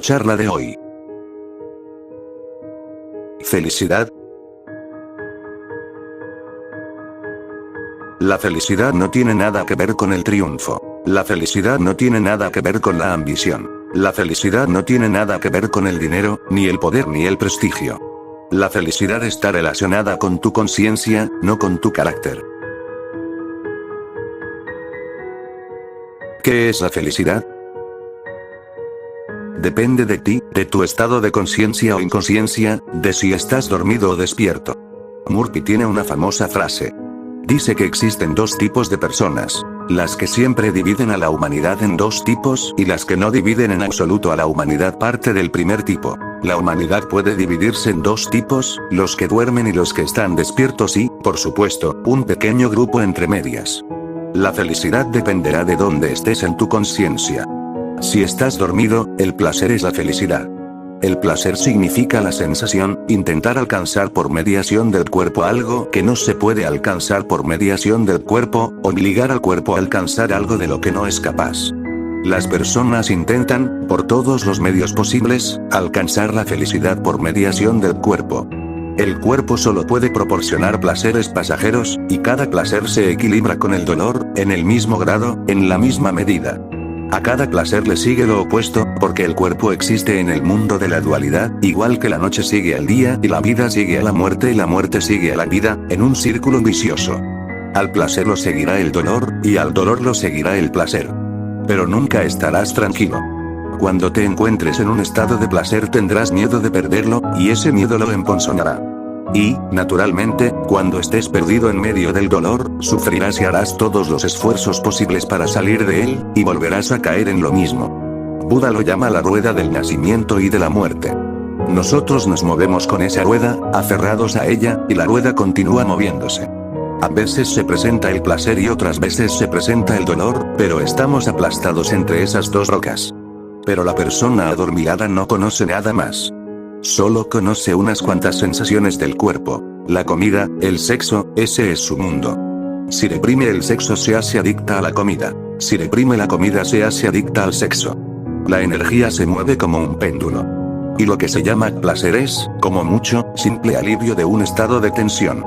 Charla de hoy. ¿Felicidad? La felicidad no tiene nada que ver con el triunfo. La felicidad no tiene nada que ver con la ambición. La felicidad no tiene nada que ver con el dinero, ni el poder ni el prestigio. La felicidad está relacionada con tu conciencia, no con tu carácter. ¿Qué es la felicidad? Depende de ti, de tu estado de conciencia o inconsciencia, de si estás dormido o despierto. Murphy tiene una famosa frase. Dice que existen dos tipos de personas. Las que siempre dividen a la humanidad en dos tipos y las que no dividen en absoluto a la humanidad. Parte del primer tipo. La humanidad puede dividirse en dos tipos, los que duermen y los que están despiertos y, por supuesto, un pequeño grupo entre medias. La felicidad dependerá de dónde estés en tu conciencia. Si estás dormido, el placer es la felicidad. El placer significa la sensación, intentar alcanzar por mediación del cuerpo algo que no se puede alcanzar por mediación del cuerpo, obligar al cuerpo a alcanzar algo de lo que no es capaz. Las personas intentan, por todos los medios posibles, alcanzar la felicidad por mediación del cuerpo. El cuerpo solo puede proporcionar placeres pasajeros, y cada placer se equilibra con el dolor, en el mismo grado, en la misma medida. A cada placer le sigue lo opuesto, porque el cuerpo existe en el mundo de la dualidad, igual que la noche sigue al día y la vida sigue a la muerte y la muerte sigue a la vida, en un círculo vicioso. Al placer lo seguirá el dolor, y al dolor lo seguirá el placer. Pero nunca estarás tranquilo. Cuando te encuentres en un estado de placer tendrás miedo de perderlo, y ese miedo lo emponzonará. Y, naturalmente, cuando estés perdido en medio del dolor, sufrirás y harás todos los esfuerzos posibles para salir de él, y volverás a caer en lo mismo. Buda lo llama la rueda del nacimiento y de la muerte. Nosotros nos movemos con esa rueda, aferrados a ella, y la rueda continúa moviéndose. A veces se presenta el placer y otras veces se presenta el dolor, pero estamos aplastados entre esas dos rocas. Pero la persona adormilada no conoce nada más. Solo conoce unas cuantas sensaciones del cuerpo. La comida, el sexo, ese es su mundo. Si reprime el sexo se hace adicta a la comida. Si reprime la comida se hace adicta al sexo. La energía se mueve como un péndulo. Y lo que se llama placer es, como mucho, simple alivio de un estado de tensión.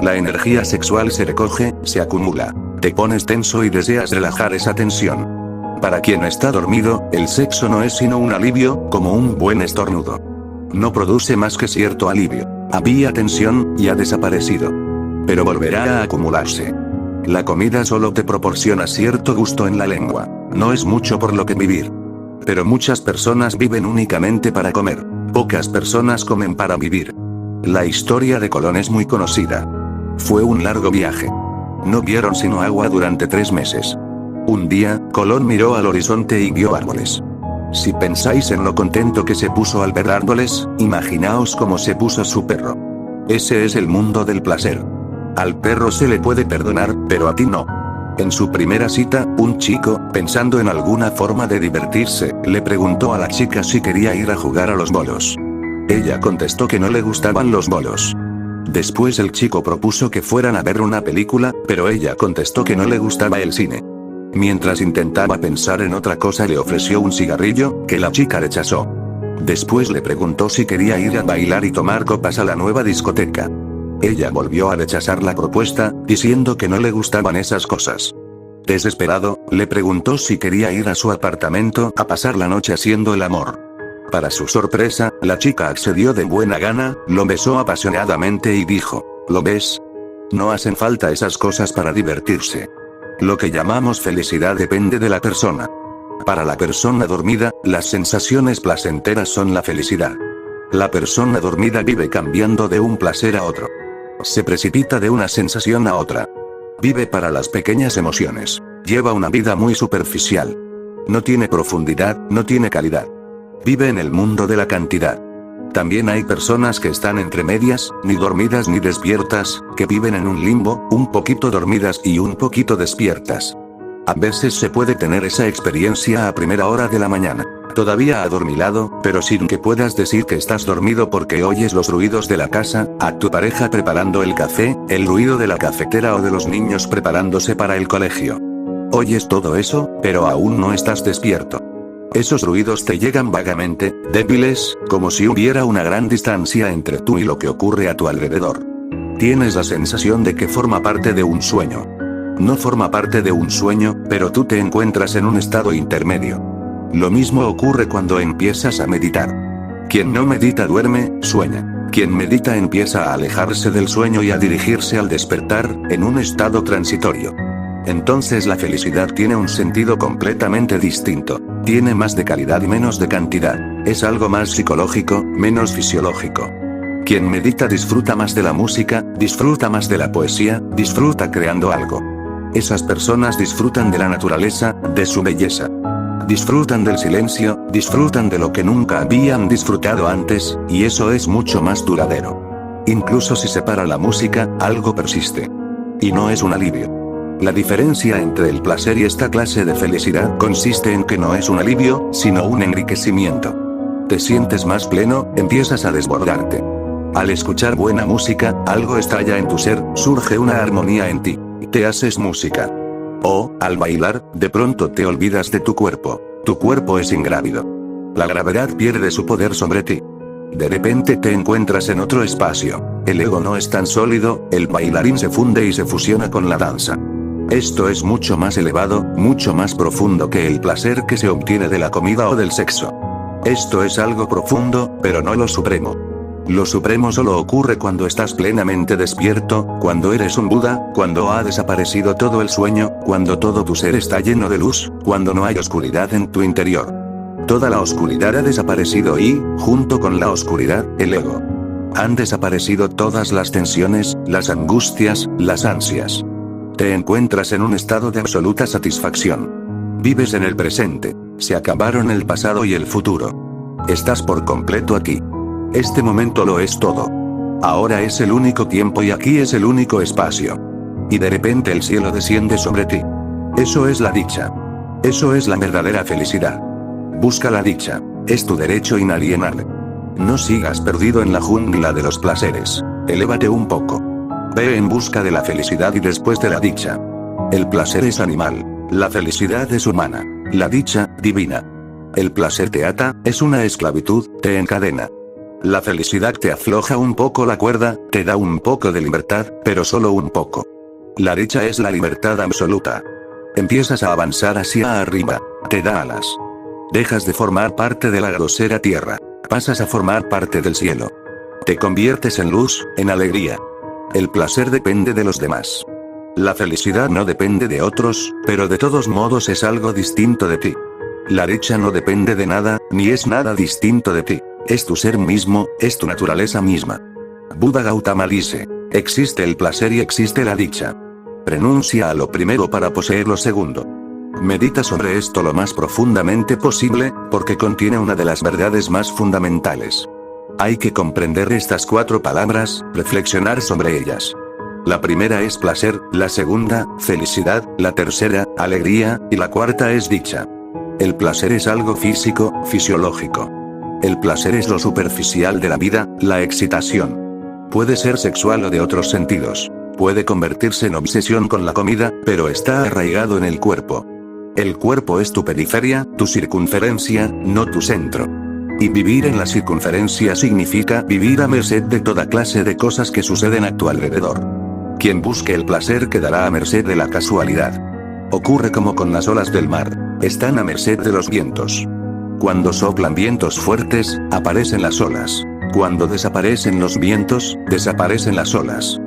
La energía sexual se recoge, se acumula. Te pones tenso y deseas relajar esa tensión. Para quien está dormido, el sexo no es sino un alivio, como un buen estornudo. No produce más que cierto alivio. Había tensión, y ha desaparecido. Pero volverá a acumularse. La comida solo te proporciona cierto gusto en la lengua. No es mucho por lo que vivir. Pero muchas personas viven únicamente para comer. Pocas personas comen para vivir. La historia de Colón es muy conocida. Fue un largo viaje. No vieron sino agua durante 3 meses. Un día, Colón miró al horizonte y vio árboles. Si pensáis en lo contento que se puso al ver árboles, imaginaos cómo se puso su perro. Ese es el mundo del placer. Al perro se le puede perdonar, pero a ti no. En su primera cita, un chico, pensando en alguna forma de divertirse, le preguntó a la chica si quería ir a jugar a los bolos. Ella contestó que no le gustaban los bolos. Después el chico propuso que fueran a ver una película, pero ella contestó que no le gustaba el cine. Mientras intentaba pensar en otra cosa le ofreció un cigarrillo, que la chica rechazó. Después le preguntó si quería ir a bailar y tomar copas a la nueva discoteca. Ella volvió a rechazar la propuesta, diciendo que no le gustaban esas cosas. Desesperado, le preguntó si quería ir a su apartamento a pasar la noche haciendo el amor. Para su sorpresa, la chica accedió de buena gana, lo besó apasionadamente y dijo, ¿lo ves? No hacen falta esas cosas para divertirse. Lo que llamamos felicidad depende de la persona. Para la persona dormida, las sensaciones placenteras son la felicidad. La persona dormida vive cambiando de un placer a otro. Se precipita de una sensación a otra. Vive para las pequeñas emociones. Lleva una vida muy superficial. No tiene profundidad, no tiene calidad. Vive en el mundo de la cantidad. También hay personas que están entre medias, ni dormidas ni despiertas, que viven en un limbo, un poquito dormidas y un poquito despiertas. A veces se puede tener esa experiencia a primera hora de la mañana. Todavía adormilado, pero sin que puedas decir que estás dormido porque oyes los ruidos de la casa, a tu pareja preparando el café, el ruido de la cafetera o de los niños preparándose para el colegio. Oyes todo eso, pero aún no estás despierto. Esos ruidos te llegan vagamente, débiles, como si hubiera una gran distancia entre tú y lo que ocurre a tu alrededor. Tienes la sensación de que forma parte de un sueño. No forma parte de un sueño, pero tú te encuentras en un estado intermedio. Lo mismo ocurre cuando empiezas a meditar. Quien no medita duerme, sueña. Quien medita empieza a alejarse del sueño y a dirigirse al despertar, en un estado transitorio. Entonces la felicidad tiene un sentido completamente distinto. Tiene más de calidad y menos de cantidad. Es algo más psicológico, menos fisiológico. Quien medita disfruta más de la música, disfruta más de la poesía, disfruta creando algo. Esas personas disfrutan de la naturaleza, de su belleza. Disfrutan del silencio, disfrutan de lo que nunca habían disfrutado antes, y eso es mucho más duradero. Incluso si se para la música, algo persiste. Y no es un alivio. La diferencia entre el placer y esta clase de felicidad consiste en que no es un alivio, sino un enriquecimiento. Te sientes más pleno, empiezas a desbordarte. Al escuchar buena música, algo estalla en tu ser, surge una armonía en ti. Te haces música. O, al bailar, de pronto te olvidas de tu cuerpo. Tu cuerpo es ingrávido. La gravedad pierde su poder sobre ti. De repente te encuentras en otro espacio. El ego no es tan sólido, el bailarín se funde y se fusiona con la danza. Esto es mucho más elevado, mucho más profundo que el placer que se obtiene de la comida o del sexo. Esto es algo profundo, pero no lo supremo. Lo supremo solo ocurre cuando estás plenamente despierto, cuando eres un Buda, cuando ha desaparecido todo el sueño, cuando todo tu ser está lleno de luz, cuando no hay oscuridad en tu interior. Toda la oscuridad ha desaparecido y, junto con la oscuridad, el ego. Han desaparecido todas las tensiones, las angustias, las ansias. Te encuentras en un estado de absoluta satisfacción. Vives en el presente. Se acabaron el pasado y el futuro. Estás por completo aquí. Este momento lo es todo. Ahora es el único tiempo y aquí es el único espacio. Y de repente el cielo desciende sobre ti. Eso es la dicha. Eso es la verdadera felicidad. Busca la dicha. Es tu derecho inalienable. No sigas perdido en la jungla de los placeres. Elévate un poco. Ve en busca de la felicidad y después de la dicha. El placer es animal. La felicidad es humana. La dicha, divina. El placer te ata, es una esclavitud, te encadena. La felicidad te afloja un poco la cuerda, te da un poco de libertad, pero solo un poco. La dicha es la libertad absoluta. Empiezas a avanzar hacia arriba. Te da alas. Dejas de formar parte de la grosera tierra. Pasas a formar parte del cielo. Te conviertes en luz, en alegría. El placer depende de los demás. La felicidad no depende de otros, pero de todos modos es algo distinto de ti. La dicha no depende de nada, ni es nada distinto de ti. Es tu ser mismo, es tu naturaleza misma. Buda Gautama dice, existe el placer y existe la dicha. Renuncia a lo primero para poseer lo segundo. Medita sobre esto lo más profundamente posible, porque contiene una de las verdades más fundamentales. Hay que comprender estas 4 palabras, reflexionar sobre ellas. La primera es placer, la segunda, felicidad, la tercera, alegría, y la cuarta es dicha. El placer es algo físico, fisiológico. El placer es lo superficial de la vida, la excitación. Puede ser sexual o de otros sentidos. Puede convertirse en obsesión con la comida, pero está arraigado en el cuerpo. El cuerpo es tu periferia, tu circunferencia, no tu centro. Y vivir en la circunferencia significa vivir a merced de toda clase de cosas que suceden a tu alrededor. Quien busque el placer quedará a merced de la casualidad. Ocurre como con las olas del mar. Están a merced de los vientos. Cuando soplan vientos fuertes, aparecen las olas. Cuando desaparecen los vientos, desaparecen las olas.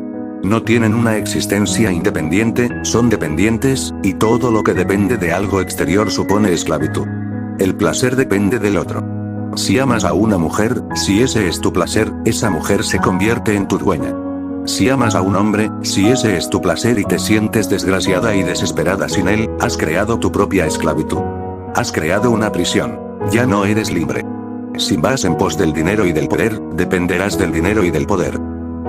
No tienen una existencia independiente, son dependientes, y todo lo que depende de algo exterior supone esclavitud. El placer depende del otro. Si amas a una mujer, si ese es tu placer, esa mujer se convierte en tu dueña. Si amas a un hombre, si ese es tu placer y te sientes desgraciada y desesperada sin él, has creado tu propia esclavitud. Has creado una prisión. Ya no eres libre. Si vas en pos del dinero y del poder, dependerás del dinero y del poder.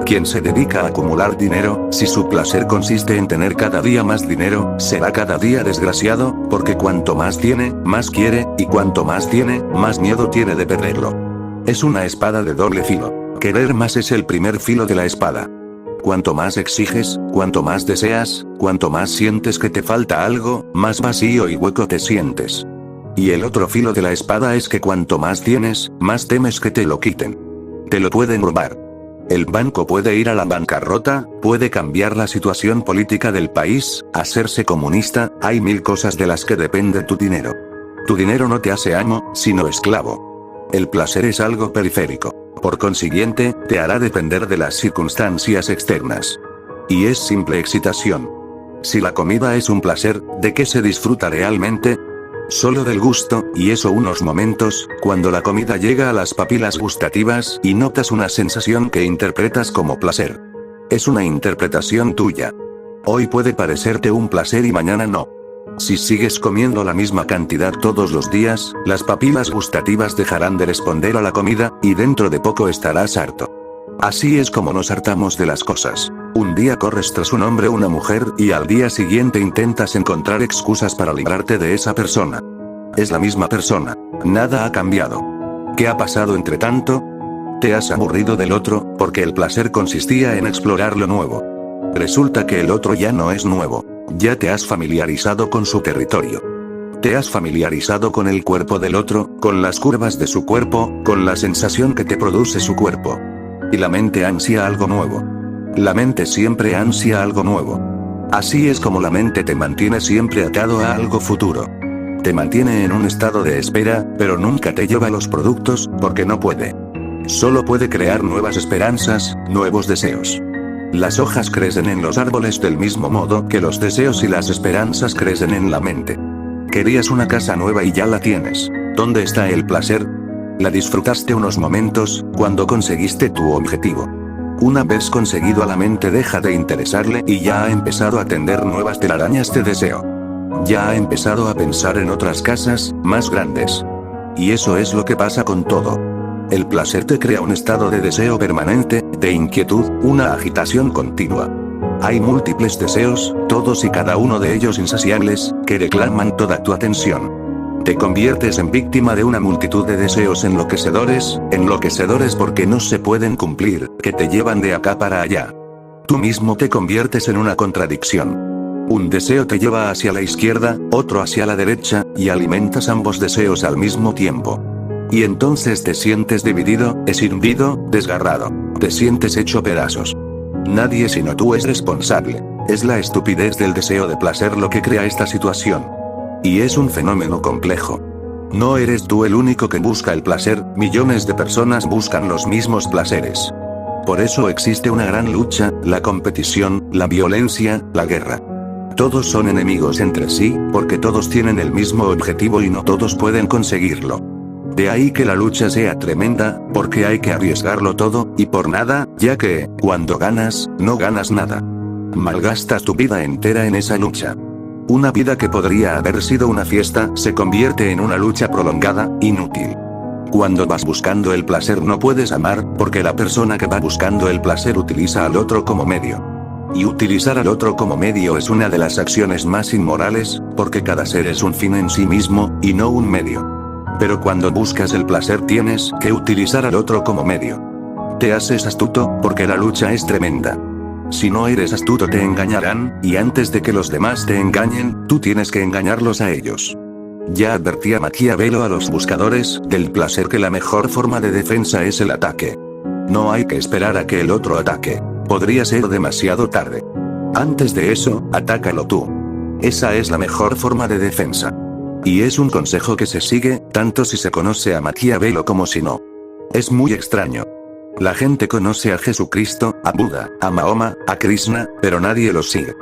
Quien se dedica a acumular dinero, si su placer consiste en tener cada día más dinero, será cada día desgraciado, porque cuanto más tiene, más quiere, y cuanto más tiene, más miedo tiene de perderlo. Es una espada de doble filo. Querer más es el primer filo de la espada. Cuanto más exiges, cuanto más deseas, cuanto más sientes que te falta algo, más vacío y hueco te sientes. Y el otro filo de la espada es que cuanto más tienes, más temes que te lo quiten. Te lo pueden robar. El banco puede ir a la bancarrota, puede cambiar la situación política del país, hacerse comunista, hay mil cosas de las que depende tu dinero. Tu dinero no te hace amo, sino esclavo. El placer es algo periférico. Por consiguiente, te hará depender de las circunstancias externas. Y es simple excitación. Si la comida es un placer, ¿de qué se disfruta realmente? Solo del gusto, y eso unos momentos, cuando la comida llega a las papilas gustativas y notas una sensación que interpretas como placer. Es una interpretación tuya. Hoy puede parecerte un placer y mañana no. Si sigues comiendo la misma cantidad todos los días, las papilas gustativas dejarán de responder a la comida, y dentro de poco estarás harto. Así es como nos hartamos de las cosas. Un día corres tras un hombre o una mujer, y al día siguiente intentas encontrar excusas para librarte de esa persona. Es la misma persona. Nada ha cambiado. ¿Qué ha pasado entre tanto? Te has aburrido del otro, porque el placer consistía en explorar lo nuevo. Resulta que el otro ya no es nuevo. Ya te has familiarizado con su territorio. Te has familiarizado con el cuerpo del otro, con las curvas de su cuerpo, con la sensación que te produce su cuerpo. Y la mente ansia algo nuevo. La mente siempre ansia algo nuevo. Así es como la mente te mantiene siempre atado a algo futuro. Te mantiene en un estado de espera, pero nunca te lleva los productos, porque no puede. Solo puede crear nuevas esperanzas, nuevos deseos. Las hojas crecen en los árboles del mismo modo que los deseos y las esperanzas crecen en la mente. Querías una casa nueva y ya la tienes. ¿Dónde está el placer? La disfrutaste unos momentos, cuando conseguiste tu objetivo. Una vez conseguido, a la mente deja de interesarle y ya ha empezado a tender nuevas telarañas de deseo. Ya ha empezado a pensar en otras casas, más grandes. Y eso es lo que pasa con todo. El placer te crea un estado de deseo permanente, de inquietud, una agitación continua. Hay múltiples deseos, todos y cada uno de ellos insaciables, que reclaman toda tu atención. Te conviertes en víctima de una multitud de deseos enloquecedores porque no se pueden cumplir, que te llevan de acá para allá. Tú mismo te conviertes en una contradicción. Un deseo te lleva hacia la izquierda, otro hacia la derecha, y alimentas ambos deseos al mismo tiempo. Y entonces te sientes dividido, escindido, desgarrado. Te sientes hecho pedazos. Nadie sino tú es responsable. Es la estupidez del deseo de placer lo que crea esta situación. Y es un fenómeno complejo. No eres tú el único que busca el placer, millones de personas buscan los mismos placeres. Por eso existe una gran lucha, la competición, la violencia, la guerra. Todos son enemigos entre sí, porque todos tienen el mismo objetivo y no todos pueden conseguirlo. De ahí que la lucha sea tremenda, porque hay que arriesgarlo todo, y por nada, ya que, cuando ganas, no ganas nada. Malgastas tu vida entera en esa lucha. Una vida que podría haber sido una fiesta, se convierte en una lucha prolongada, inútil. Cuando vas buscando el placer no puedes amar, porque la persona que va buscando el placer utiliza al otro como medio. Y utilizar al otro como medio es una de las acciones más inmorales, porque cada ser es un fin en sí mismo, y no un medio. Pero cuando buscas el placer tienes que utilizar al otro como medio. Te haces astuto, porque la lucha es tremenda. Si no eres astuto te engañarán, y antes de que los demás te engañen, tú tienes que engañarlos a ellos. Ya advertía Maquiavelo a los buscadores del placer que la mejor forma de defensa es el ataque. No hay que esperar a que el otro ataque. Podría ser demasiado tarde. Antes de eso, atácalo tú. Esa es la mejor forma de defensa. Y es un consejo que se sigue, tanto si se conoce a Maquiavelo como si no. Es muy extraño. La gente conoce a Jesucristo, a Buda, a Mahoma, a Krishna, pero nadie lo sigue.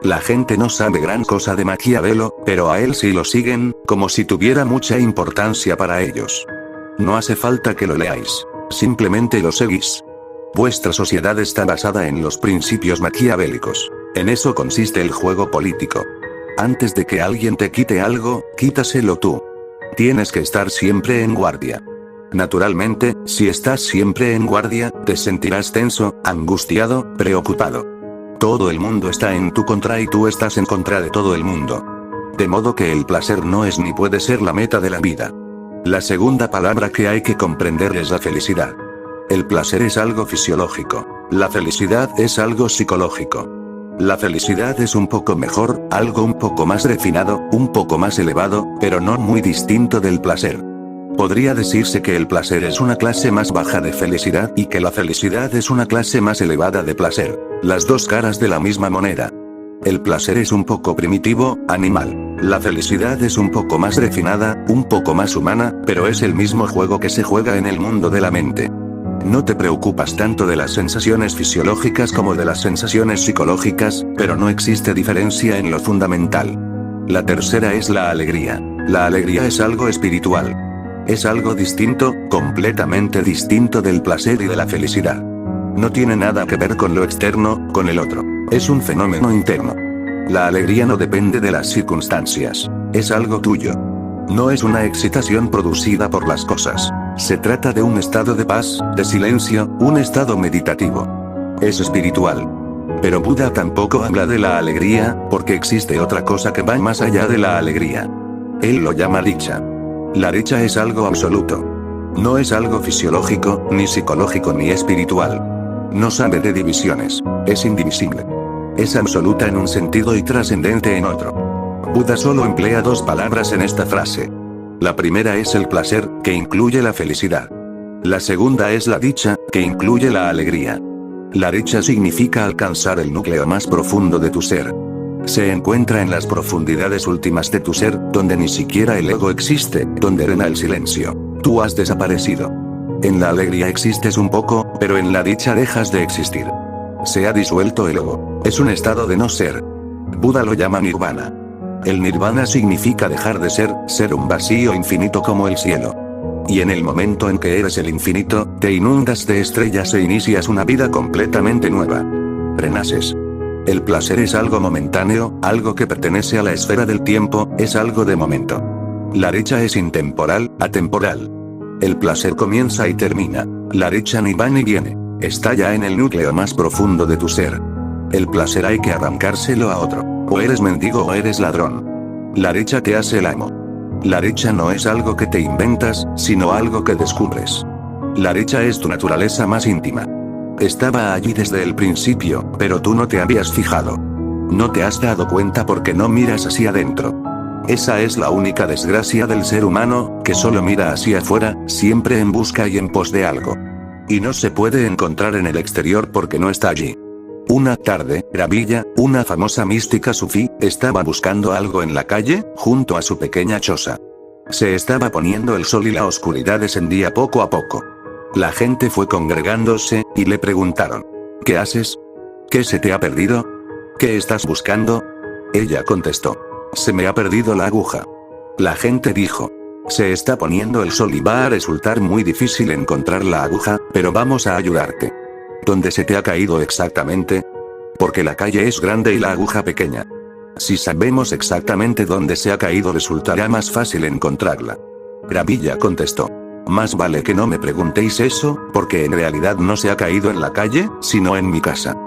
La gente no sabe gran cosa de Maquiavelo, pero a él sí lo siguen, como si tuviera mucha importancia para ellos. No hace falta que lo leáis. Simplemente lo seguís. Vuestra sociedad está basada en los principios maquiavélicos. En eso consiste el juego político. Antes de que alguien te quite algo, quítaselo tú. Tienes que estar siempre en guardia. Naturalmente, si estás siempre en guardia, te sentirás tenso, angustiado, preocupado. Todo el mundo está en tu contra y tú estás en contra de todo el mundo. De modo que el placer no es ni puede ser la meta de la vida. La segunda palabra que hay que comprender es la felicidad. El placer es algo fisiológico. La felicidad es algo psicológico. La felicidad es un poco mejor, algo un poco más refinado, un poco más elevado, pero no muy distinto del placer. Podría decirse que el placer es una clase más baja de felicidad y que la felicidad es una clase más elevada de placer. Las dos caras de la misma moneda. El placer es un poco primitivo, animal. La felicidad es un poco más refinada, un poco más humana, pero es el mismo juego que se juega en el mundo de la mente. No te preocupas tanto de las sensaciones fisiológicas como de las sensaciones psicológicas, pero no existe diferencia en lo fundamental. La tercera es la alegría. La alegría es algo espiritual. Es algo distinto, completamente distinto del placer y de la felicidad. No tiene nada que ver con lo externo, con el otro. Es un fenómeno interno. La alegría no depende de las circunstancias. Es algo tuyo. No es una excitación producida por las cosas. Se trata de un estado de paz, de silencio, un estado meditativo. Es espiritual. Pero Buda tampoco habla de la alegría, porque existe otra cosa que va más allá de la alegría. Él lo llama dicha. La dicha es algo absoluto. No es algo fisiológico, ni psicológico ni espiritual. No sabe de divisiones. Es indivisible. Es absoluta en un sentido y trascendente en otro. Buda solo emplea dos palabras en esta frase. La primera es el placer, que incluye la felicidad. La segunda es la dicha, que incluye la alegría. La dicha significa alcanzar el núcleo más profundo de tu ser. Se encuentra en las profundidades últimas de tu ser, donde ni siquiera el ego existe, donde reina el silencio. Tú has desaparecido. En la alegría existes un poco, pero en la dicha dejas de existir. Se ha disuelto el ego. Es un estado de no ser. Buda lo llama nirvana. El nirvana significa dejar de ser un vacío infinito como el cielo. Y en el momento en que eres el infinito, te inundas de estrellas e inicias una vida completamente nueva. Renaces. El placer es algo momentáneo, algo que pertenece a la esfera del tiempo, es algo de momento. La dicha es intemporal, atemporal. El placer comienza y termina. La dicha ni va ni viene. Está ya en el núcleo más profundo de tu ser. El placer hay que arrancárselo a otro. O eres mendigo o eres ladrón. La dicha te hace el amo. La dicha no es algo que te inventas, sino algo que descubres. La dicha es tu naturaleza más íntima. Estaba allí desde el principio, pero tú no te habías fijado. No te has dado cuenta porque no miras hacia adentro. Esa es la única desgracia del ser humano, que solo mira hacia afuera, siempre en busca y en pos de algo. Y no se puede encontrar en el exterior porque no está allí. Una tarde, Gravilla, una famosa mística sufí, estaba buscando algo en la calle, junto a su pequeña choza. Se estaba poniendo el sol y la oscuridad descendía poco a poco. La gente fue congregándose, y le preguntaron: ¿qué haces? ¿Qué se te ha perdido? ¿Qué estás buscando? Ella contestó: se me ha perdido la aguja. La gente dijo: se está poniendo el sol y va a resultar muy difícil encontrar la aguja, pero vamos a ayudarte. ¿Dónde se te ha caído exactamente? Porque la calle es grande y la aguja pequeña. Si sabemos exactamente dónde se ha caído resultará más fácil encontrarla. Gravilla contestó: más vale que no me preguntéis eso, porque en realidad no se ha caído en la calle, sino en mi casa.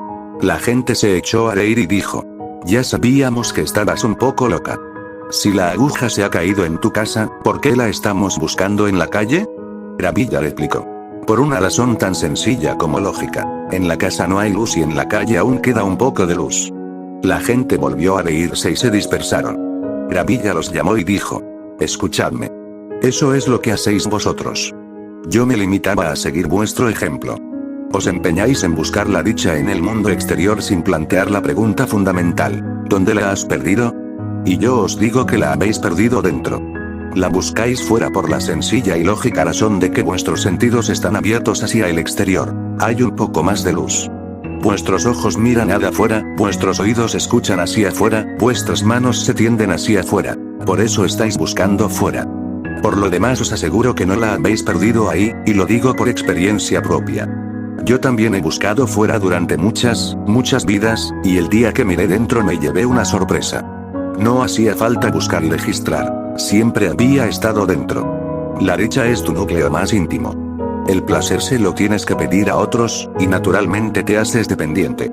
La gente se echó a reír y dijo: ya sabíamos que estabas un poco loca. Si la aguja se ha caído en tu casa, ¿por qué la estamos buscando en la calle? Gravilla replicó: por una razón tan sencilla como lógica. En la casa no hay luz y en la calle aún queda un poco de luz. La gente volvió a reírse y se dispersaron. Gravilla los llamó y dijo: escuchadme. Eso es lo que hacéis vosotros. Yo me limitaba a seguir vuestro ejemplo. Os empeñáis en buscar la dicha en el mundo exterior sin plantear la pregunta fundamental: ¿dónde la has perdido? Y yo os digo que la habéis perdido dentro. La buscáis fuera por la sencilla y lógica razón de que vuestros sentidos están abiertos hacia el exterior. Hay un poco más de luz. Vuestros ojos miran hacia afuera, vuestros oídos escuchan hacia afuera, vuestras manos se tienden hacia afuera. Por eso estáis buscando fuera. Por lo demás os aseguro que no la habéis perdido ahí, y lo digo por experiencia propia. Yo también he buscado fuera durante muchas vidas, y el día que miré dentro me llevé una sorpresa. No hacía falta buscar y registrar. Siempre había estado dentro. La dicha es tu núcleo más íntimo. El placer se lo tienes que pedir a otros, y naturalmente te haces dependiente.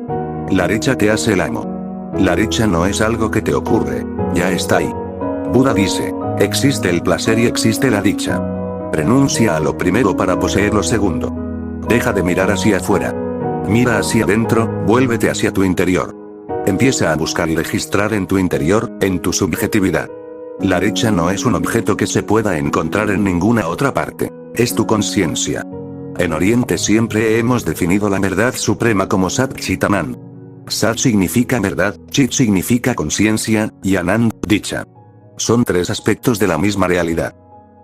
La dicha te hace el amo. La dicha no es algo que te ocurre, ya está ahí. Buda dice: existe el placer y existe la dicha. Renuncia a lo primero para poseer lo segundo. Deja de mirar hacia afuera. Mira hacia adentro, vuélvete hacia tu interior. Empieza a buscar y registrar en tu interior, en tu subjetividad. La dicha no es un objeto que se pueda encontrar en ninguna otra parte. Es tu conciencia. En Oriente siempre hemos definido la verdad suprema como Sat Chit Anand. Sat significa verdad, Chit significa conciencia, y Anand, dicha. Son tres aspectos de la misma realidad.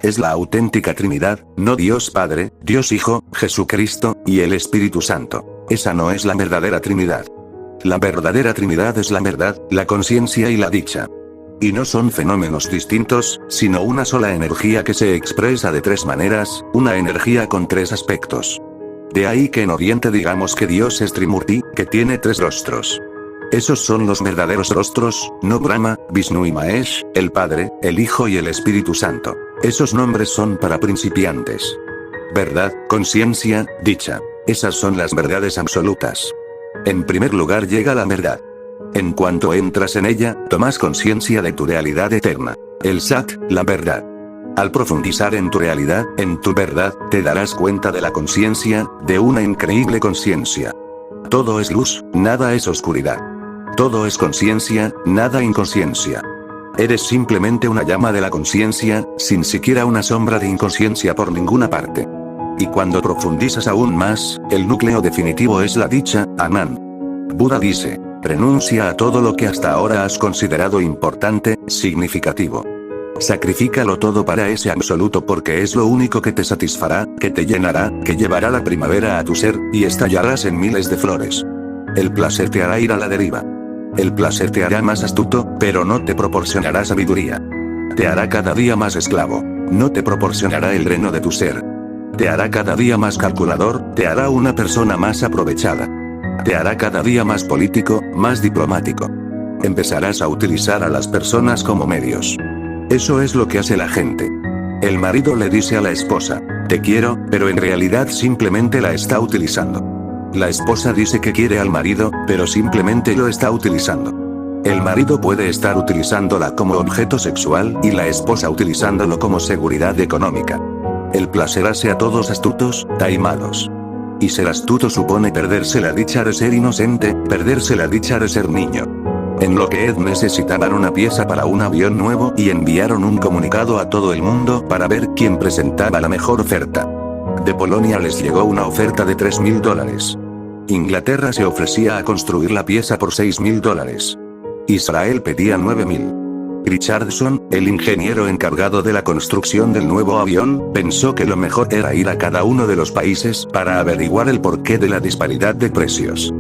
Es la auténtica Trinidad, no Dios Padre, Dios Hijo, Jesucristo, y el Espíritu Santo. Esa no es la verdadera Trinidad. La verdadera Trinidad es la verdad, la conciencia y la dicha. Y no son fenómenos distintos, sino una sola energía que se expresa de tres maneras, una energía con tres aspectos. De ahí que en Oriente digamos que Dios es Trimurti, que tiene tres rostros. Esos son los verdaderos rostros, no Brahma, Vishnu y Mahesh, el Padre, el Hijo y el Espíritu Santo. Esos nombres son para principiantes. Verdad, conciencia, dicha. Esas son las verdades absolutas. En primer lugar llega la verdad. En cuanto entras en ella, tomas conciencia de tu realidad eterna. El Sat, la verdad. Al profundizar en tu realidad, en tu verdad, te darás cuenta de la conciencia, de una increíble conciencia. Todo es luz, nada es oscuridad. Todo es conciencia, nada inconsciencia. Eres simplemente una llama de la conciencia, sin siquiera una sombra de inconsciencia por ninguna parte. Y cuando profundizas aún más, el núcleo definitivo es la dicha, Anand. Buda dice: renuncia a todo lo que hasta ahora has considerado importante, significativo. Sacrifícalo todo para ese absoluto porque es lo único que te satisfará, que te llenará, que llevará la primavera a tu ser, y estallarás en miles de flores. El placer te hará ir a la deriva. El placer te hará más astuto, pero no te proporcionará sabiduría. Te hará cada día más esclavo. No te proporcionará el reino de tu ser. Te hará cada día más calculador, te hará una persona más aprovechada. Te hará cada día más político, más diplomático. Empezarás a utilizar a las personas como medios. Eso es lo que hace la gente. El marido le dice a la esposa: te quiero, pero en realidad simplemente la está utilizando. La esposa dice que quiere al marido, pero simplemente lo está utilizando. El marido puede estar utilizándola como objeto sexual y la esposa utilizándolo como seguridad económica. El placer hace a todos astutos, taimados. Y ser astuto supone perderse la dicha de ser inocente, perderse la dicha de ser niño. En lo que Ed necesitaban una pieza para un avión nuevo y enviaron un comunicado a todo el mundo para ver quién presentaba la mejor oferta. De Polonia les llegó una oferta de $3.000. Inglaterra se ofrecía a construir la pieza por $6.000. Israel pedía $9.000. Richardson, el ingeniero encargado de la construcción del nuevo avión, pensó que lo mejor era ir a cada uno de los países para averiguar el porqué de la disparidad de precios.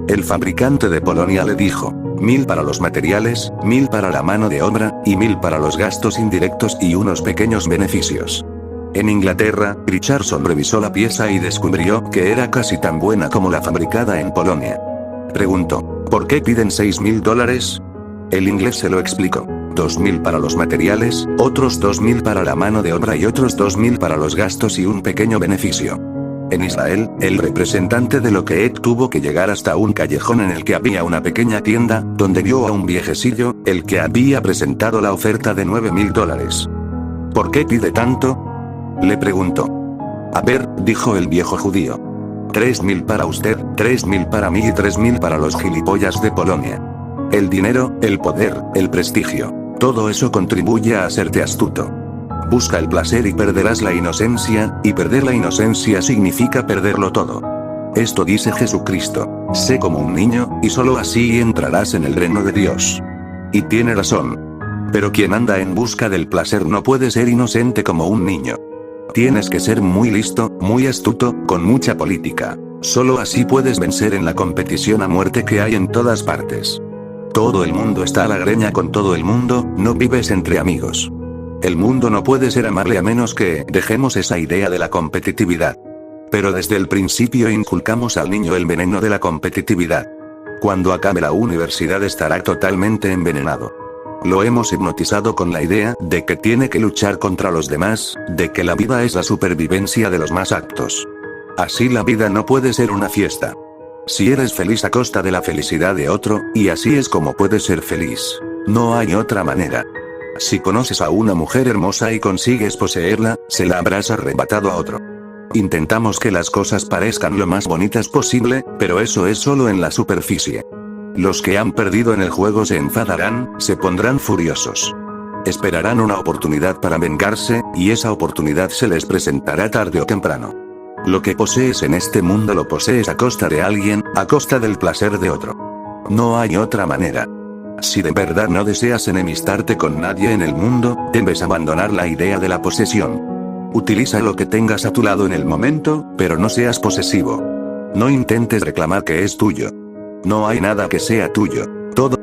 El fabricante de Polonia le dijo: 1.000 para los materiales, 1.000 para la mano de obra, y 1.000 para los gastos indirectos y unos pequeños beneficios. En Inglaterra, Richardson revisó la pieza y descubrió que era casi tan buena como la fabricada en Polonia. Preguntó: ¿por qué piden $6.000? El inglés se lo explicó: 2.000 para los materiales, otros 2.000 para la mano de obra y otros 2.000 para los gastos y un pequeño beneficio. En Israel, el representante de lo que Ed tuvo que llegar hasta un callejón en el que había una pequeña tienda, donde vio a un viejecillo, el que había presentado la oferta de $9.000. ¿Por qué pide tanto?, le preguntó. A ver, dijo el viejo judío. 3.000 para usted, 3.000 para mí y 3.000 para los gilipollas de Polonia. El dinero, el poder, el prestigio, todo eso contribuye a hacerte astuto. Busca el placer y perderás la inocencia, y perder la inocencia significa perderlo todo. Esto dice Jesucristo: sé como un niño, y solo así entrarás en el reino de Dios. Y tiene razón. Pero quien anda en busca del placer no puede ser inocente como un niño. Tienes que ser muy listo, muy astuto, con mucha política. Solo así puedes vencer en la competición a muerte que hay en todas partes. Todo el mundo está a la greña con todo el mundo, no vives entre amigos. El mundo no puede ser amable a menos que dejemos esa idea de la competitividad. Pero desde el principio inculcamos al niño el veneno de la competitividad. Cuando acabe la universidad estará totalmente envenenado. Lo hemos hipnotizado con la idea de que tiene que luchar contra los demás, de que la vida es la supervivencia de los más aptos. Así la vida no puede ser una fiesta. Si eres feliz a costa de la felicidad de otro, y así es como puedes ser feliz. No hay otra manera. Si conoces a una mujer hermosa y consigues poseerla, se la habrás arrebatado a otro. Intentamos que las cosas parezcan lo más bonitas posible, pero eso es solo en la superficie. Los que han perdido en el juego se enfadarán, se pondrán furiosos. Esperarán una oportunidad para vengarse, y esa oportunidad se les presentará tarde o temprano. Lo que posees en este mundo lo posees a costa de alguien, a costa del placer de otro. No hay otra manera. Si de verdad no deseas enemistarte con nadie en el mundo, debes abandonar la idea de la posesión. Utiliza lo que tengas a tu lado en el momento, pero no seas posesivo. No intentes reclamar que es tuyo. No hay nada que sea tuyo. Todo